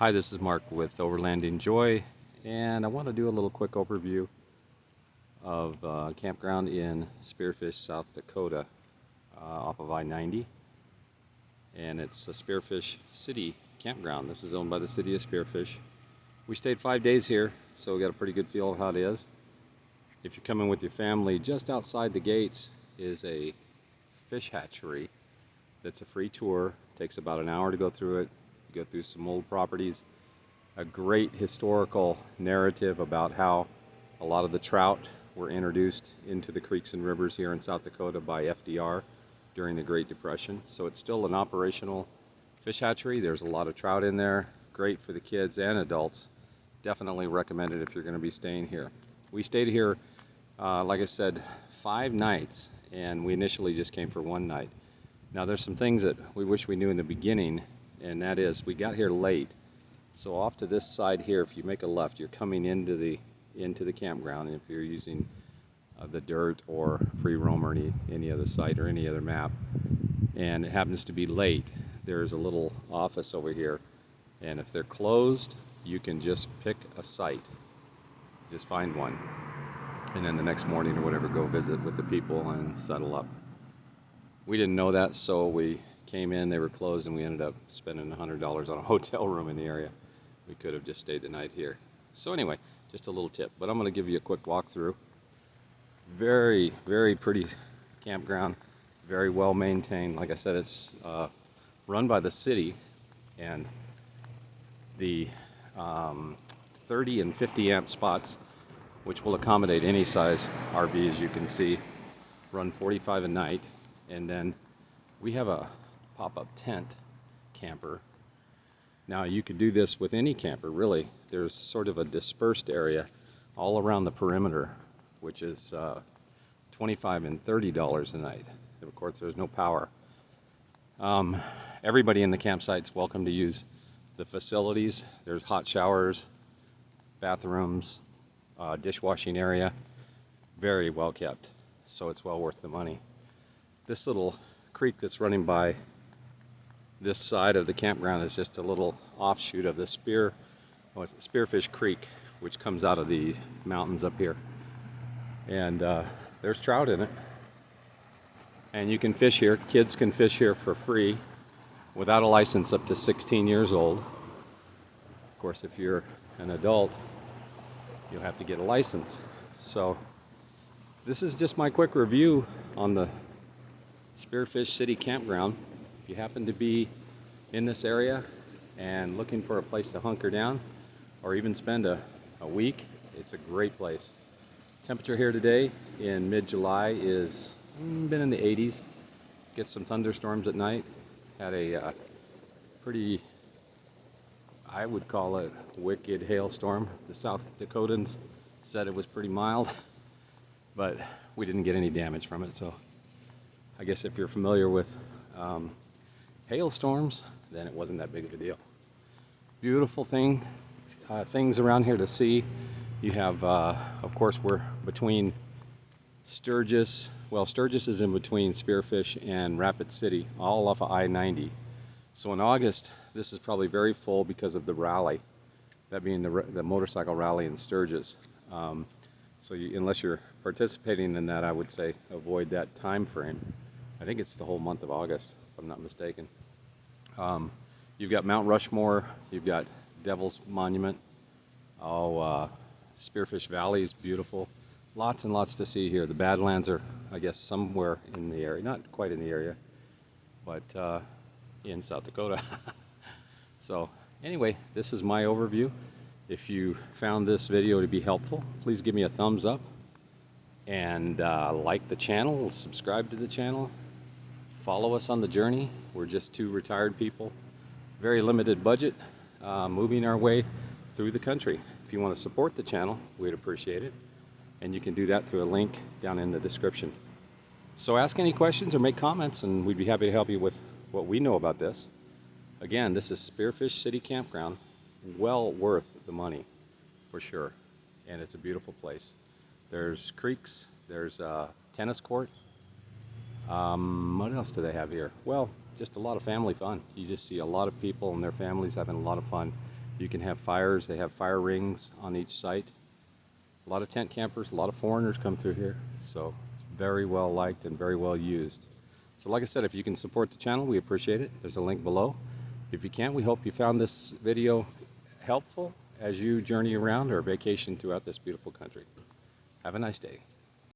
Hi, this is Mark with Overlanding Joy, and I want to do a little quick overview of campground in Spearfish, South Dakota, off of I-90, and it's a Spearfish City Campground. This is owned by the city of Spearfish. We stayed 5 days here, so we got a pretty good feel of how it is. If you're coming with your family, just outside the gates is a Fish Hatchery. That's a free tour. Takes about an hour to go through it. You go through some old properties, a great historical narrative about how a lot of the trout were introduced into the creeks and rivers here in South Dakota by FDR during the Great Depression. So it's still an operational fish hatchery. There's a lot of trout in there. Great for the kids and adults. Definitely recommend it if you're going to be staying here. We stayed here, like I said, 5 nights, and we initially just came for 1 night. Now there's some things that we wish we knew in the beginning, and that is we got here late. So off to this side here, if you make a left, you're coming into the campground. And if you're using the dirt or free roam or any other site or any other map, and it happens to be late, there's a little office over here, and if they're closed, you can just pick a site, just find one, and then the next morning or whatever, go visit with the people and settle up. We didn't know that, so we came in, they were closed, and we ended up spending $100 on a hotel room in the area. We could have just stayed the night here. So anyway, just a little tip, but I'm going to give you a quick walkthrough. Very, very pretty campground, very well maintained. Like I said, it's run by the city, and the 30 and 50 amp spots, which will accommodate any size RV, as you can see, run $45 a night. And then we have a pop-up tent camper. Now you could do this with any camper, really. There's sort of a dispersed area all around the perimeter, which is $25 and $30 a night. And of course, there's no power. Everybody in the campsite's welcome to use the facilities. There's hot showers, bathrooms, dishwashing area. Very well kept, so it's well worth the money. This little creek that's running by this side of the campground is just a little offshoot of the Spearfish Creek, which comes out of the mountains up here. And there's trout in it. And you can fish here. Kids can fish here for free without a license up to 16 years old. Of course, if you're an adult, you'll have to get a license. So this is just my quick review on the Spearfish City Campground. If you happen to be in this area and looking for a place to hunker down or even spend a week, it's a great place. Temperature here today in mid-July is been in the 80s. Get some thunderstorms at night. Had a pretty, I would call it, wicked hailstorm. The South Dakotans said it was pretty mild, but we didn't get any damage from it. So I guess if you're familiar with hailstorms, then it wasn't that big of a deal. Beautiful things around here to see. You have, of course, we're between Sturgis. Well, Sturgis is in between Spearfish and Rapid City, all off of I-90. So in August, this is probably very full because of the rally, that being the motorcycle rally in Sturgis. So unless you're participating in that, I would say avoid that time frame. I think it's the whole month of August, if I'm not mistaken. You've got Mount Rushmore, you've got Devil's Monument. Spearfish Valley is beautiful. Lots and lots to see here. The Badlands are, I guess, somewhere in the area. Not quite in the area, but in South Dakota. So anyway, this is my overview. If you found this video to be helpful, please give me a thumbs up and like the channel, subscribe to the channel, follow us on the journey. We're just 2 retired people, very limited budget, moving our way through the country. If you want to support the channel, we'd appreciate it. And you can do that through a link down in the description. So ask any questions or make comments, and we'd be happy to help you with what we know about this. Again, this is Spearfish City Campground. Well worth the money, for sure. And it's a beautiful place. There's creeks, there's a tennis court. What else do they have here? Well, just a lot of family fun. You just see a lot of people and their families having a lot of fun You can have fires. They have fire rings on each site. A lot of tent campers, a lot of foreigners come through here, so it's very well liked and very well used. So like I said, if you can support the channel, we appreciate it. There's a link below. If you can't, we hope you found this video helpful as you journey around or vacation throughout this beautiful country. Have a nice day.